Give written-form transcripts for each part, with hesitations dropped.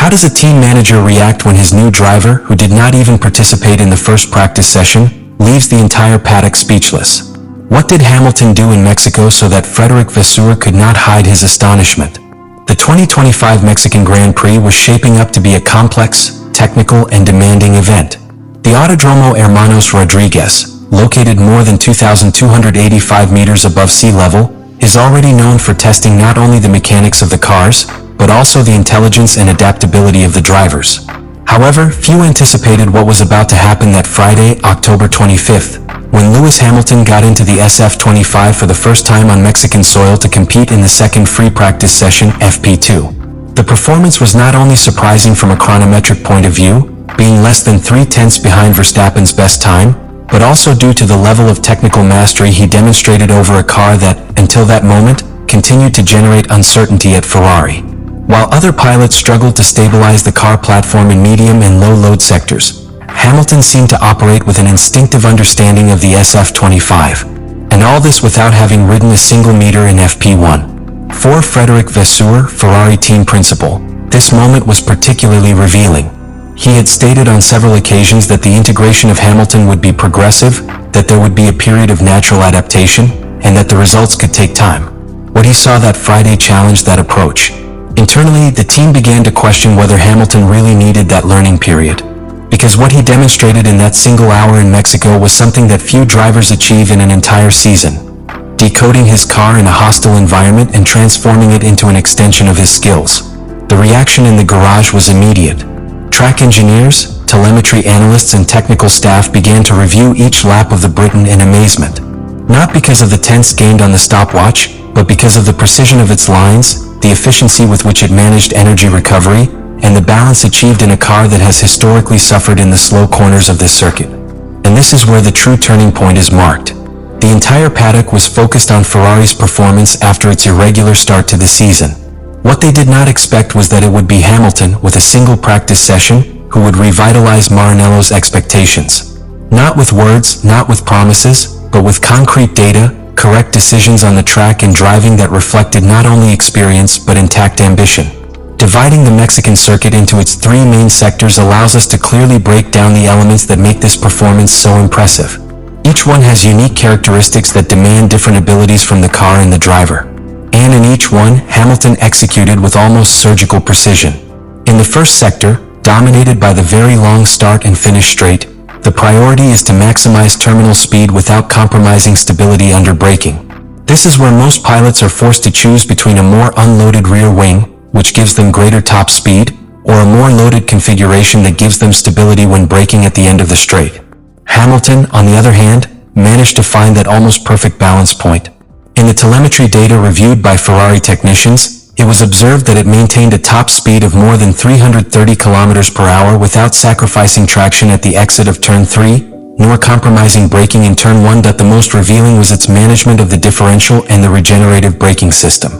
How does a team manager react when his new driver, who did not even participate in the first practice session, leaves the entire paddock speechless? What did Hamilton do in Mexico so that Frédéric Vasseur could not hide his astonishment? The 2025 Mexican Grand Prix was shaping up to be a complex, technical, and demanding event. The Autodromo Hermanos Rodriguez, located more than 2,285 meters above sea level, is already known for testing not only the mechanics of the cars, but also the intelligence and adaptability of the drivers. However, few anticipated what was about to happen that Friday, October 25th, when Lewis Hamilton got into the SF-25 for the first time on Mexican soil to compete in the second free practice session, FP2. The performance was not only surprising from a chronometric point of view, being less than 3/10 behind Verstappen's best time, but also due to the level of technical mastery he demonstrated over a car that, until that moment, continued to generate uncertainty at Ferrari. While other pilots struggled to stabilize the car platform in medium and low load sectors, Hamilton seemed to operate with an instinctive understanding of the SF-25. And all this without having ridden a single meter in FP1. For Frédéric Vasseur, Ferrari team principal, this moment was particularly revealing. He had stated on several occasions that the integration of Hamilton would be progressive, that there would be a period of natural adaptation, and that the results could take time. What he saw that Friday challenged that approach. Internally, the team began to question whether Hamilton really needed that learning period. Because what he demonstrated in that single hour in Mexico was something that few drivers achieve in an entire season. Decoding his car in a hostile environment and transforming it into an extension of his skills. The reaction in the garage was immediate. Track engineers, telemetry analysts, and technical staff began to review each lap of the Briton in amazement. Not because of the tenths gained on the stopwatch, but because of the precision of its lines, the efficiency with which it managed energy recovery, and the balance achieved in a car that has historically suffered in the slow corners of this circuit. And this is where the true turning point is marked. The entire paddock was focused on Ferrari's performance after its irregular start to the season. What they did not expect was that it would be Hamilton, with a single practice session, who would revitalize Maranello's expectations. Not with words, not with promises, but with concrete data, correct decisions on the track and driving that reflected not only experience but intact ambition. Dividing the Mexican circuit into its three main sectors allows us to clearly break down the elements that make this performance so impressive. Each one has unique characteristics that demand different abilities from the car and the driver. And in each one, Hamilton executed with almost surgical precision. In the first sector, dominated by the very long start and finish straight, the priority is to maximize terminal speed without compromising stability under braking. This is where most pilots are forced to choose between a more unloaded rear wing, which gives them greater top speed, or a more loaded configuration that gives them stability when braking at the end of the straight. Hamilton, on the other hand, managed to find that almost perfect balance point. In the telemetry data reviewed by Ferrari technicians, it was observed that it maintained a top speed of more than 330 km per hour without sacrificing traction at the exit of turn 3, nor compromising braking in turn 1. The most revealing was its management of the differential and the regenerative braking system.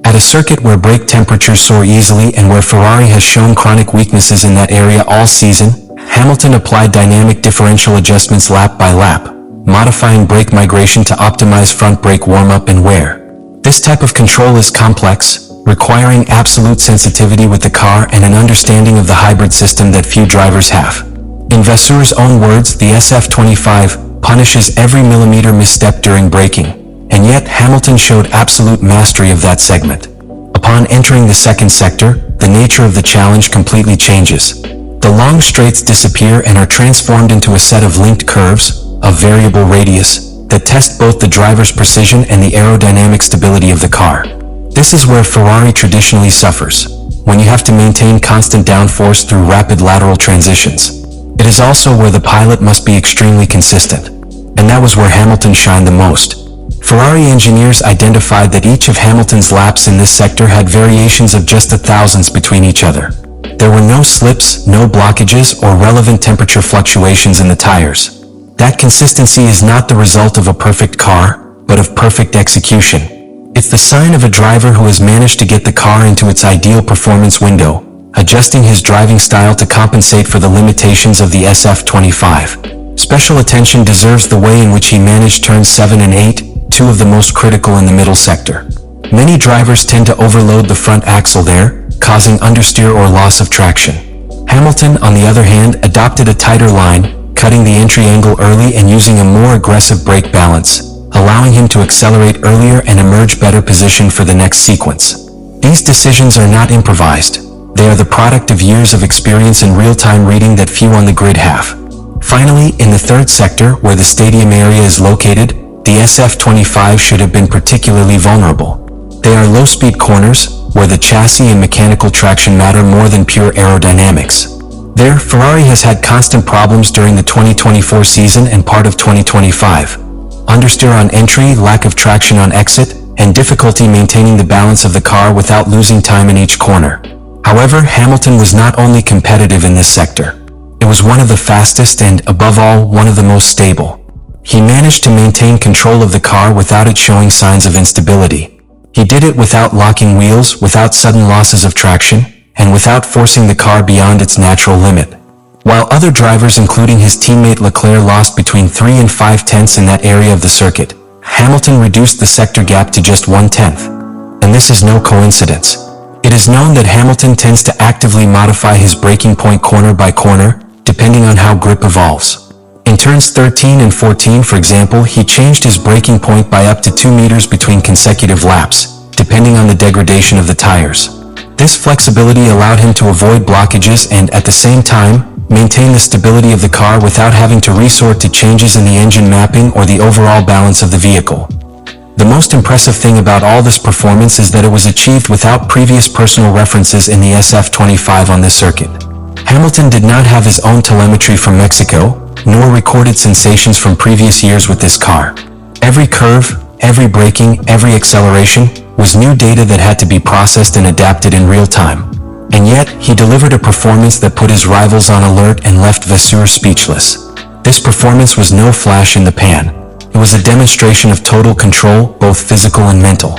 At a circuit where brake temperatures soar easily and where Ferrari has shown chronic weaknesses in that area all season, Hamilton applied dynamic differential adjustments lap by lap, modifying brake migration to optimize front brake warm-up and wear. This type of control is complex, requiring absolute sensitivity with the car and an understanding of the hybrid system that few drivers have. In Vasseur's own words, the SF-25 punishes every millimeter misstep during braking, and yet Hamilton showed absolute mastery of that segment. Upon entering the second sector, the nature of the challenge completely changes. The long straights disappear and are transformed into a set of linked curves, of variable radius, that test both the driver's precision and the aerodynamic stability of the car. This is where Ferrari traditionally suffers, when you have to maintain constant downforce through rapid lateral transitions. It is also where the pilot must be extremely consistent, and that was where Hamilton shined the most. Ferrari engineers identified that each of Hamilton's laps in this sector had variations of just the thousandths between each other. There were no slips, no blockages, or relevant temperature fluctuations in the tires. That consistency is not the result of a perfect car, but of perfect execution. It's the sign of a driver who has managed to get the car into its ideal performance window, adjusting his driving style to compensate for the limitations of the SF-25. Special attention deserves the way in which he managed turns 7 and 8, two of the most critical in the middle sector. Many drivers tend to overload the front axle there, causing understeer or loss of traction. Hamilton, on the other hand, adopted a tighter line, cutting the entry angle early and using a more aggressive brake balance, allowing him to accelerate earlier and emerge better positioned for the next sequence. These decisions are not improvised. They are the product of years of experience and real-time reading that few on the grid have. Finally, in the third sector, where the stadium area is located, the SF-25 should have been particularly vulnerable. They are low-speed corners, where the chassis and mechanical traction matter more than pure aerodynamics. There, Ferrari has had constant problems during the 2024 season and part of 2025. Understeer on entry, lack of traction on exit, and difficulty maintaining the balance of the car without losing time in each corner. However, Hamilton was not only competitive in this sector. It was one of the fastest and, above all, one of the most stable. He managed to maintain control of the car without it showing signs of instability. He did it without locking wheels, without sudden losses of traction, and without forcing the car beyond its natural limit. While other drivers, including his teammate Leclerc, lost between 3 and 5 tenths in that area of the circuit, Hamilton reduced the sector gap to just 1/10. And this is no coincidence. It is known that Hamilton tends to actively modify his braking point corner by corner, depending on how grip evolves. In turns 13 and 14, for example, he changed his braking point by up to 2 meters between consecutive laps, depending on the degradation of the tires. This flexibility allowed him to avoid blockages and, at the same time, maintain the stability of the car without having to resort to changes in the engine mapping or the overall balance of the vehicle. The most impressive thing about all this performance is that it was achieved without previous personal references in the SF-25 on this circuit. Hamilton did not have his own telemetry from Mexico, nor recorded sensations from previous years with this car. Every curve, every braking, every acceleration was new data that had to be processed and adapted in real time. And yet, he delivered a performance that put his rivals on alert and left Vasseur speechless. This performance was no flash in the pan. It was a demonstration of total control, both physical and mental.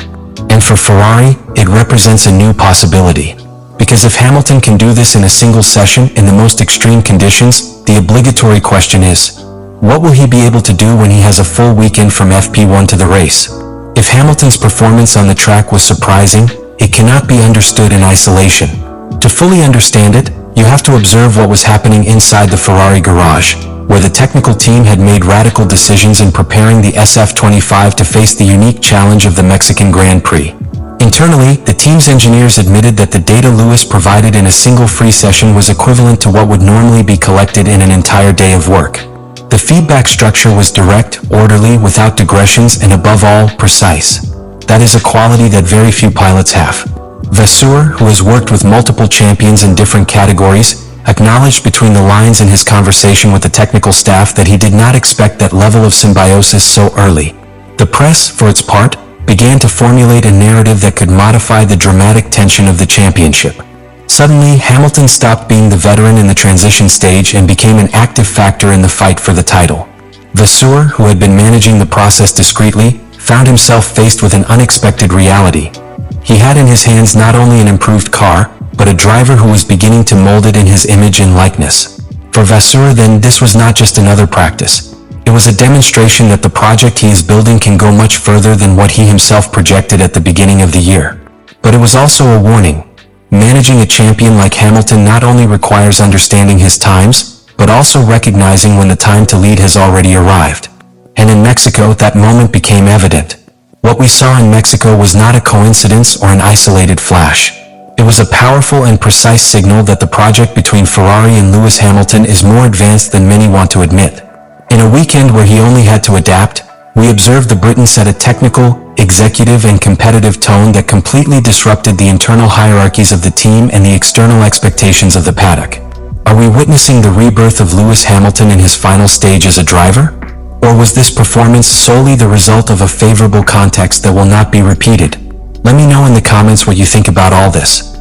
And for Ferrari, it represents a new possibility. Because if Hamilton can do this in a single session in the most extreme conditions, the obligatory question is, what will he be able to do when he has a full weekend from FP1 to the race? If Hamilton's performance on the track was surprising, it cannot be understood in isolation. To fully understand it, you have to observe what was happening inside the Ferrari garage, where the technical team had made radical decisions in preparing the SF-25 to face the unique challenge of the Mexican Grand Prix. Internally, the team's engineers admitted that the data Lewis provided in a single free session was equivalent to what would normally be collected in an entire day of work. The feedback structure was direct, orderly, without digressions, and above all, precise. That is a quality that very few pilots have. Vasseur, who has worked with multiple champions in different categories, acknowledged between the lines in his conversation with the technical staff that he did not expect that level of symbiosis so early. The press, for its part, began to formulate a narrative that could modify the dramatic tension of the championship. Suddenly, Hamilton stopped being the veteran in the transition stage and became an active factor in the fight for the title. Vasseur, who had been managing the process discreetly, found himself faced with an unexpected reality. He had in his hands not only an improved car, but a driver who was beginning to mold it in his image and likeness. For Vasseur, then, this was not just another practice. It was a demonstration that the project he is building can go much further than what he himself projected at the beginning of the year. But it was also a warning. Managing a champion like Hamilton not only requires understanding his times, but also recognizing when the time to lead has already arrived. And in Mexico, that moment became evident. What we saw in Mexico was not a coincidence or an isolated flash. It was a powerful and precise signal that the project between Ferrari and Lewis Hamilton is more advanced than many want to admit. In a weekend where he only had to adapt, we observed the Briton set a technical, executive, and competitive tone that completely disrupted the internal hierarchies of the team and the external expectations of the paddock. Are we witnessing the rebirth of Lewis Hamilton in his final stage as a driver? Or was this performance solely the result of a favorable context that will not be repeated? Let me know in the comments what you think about all this.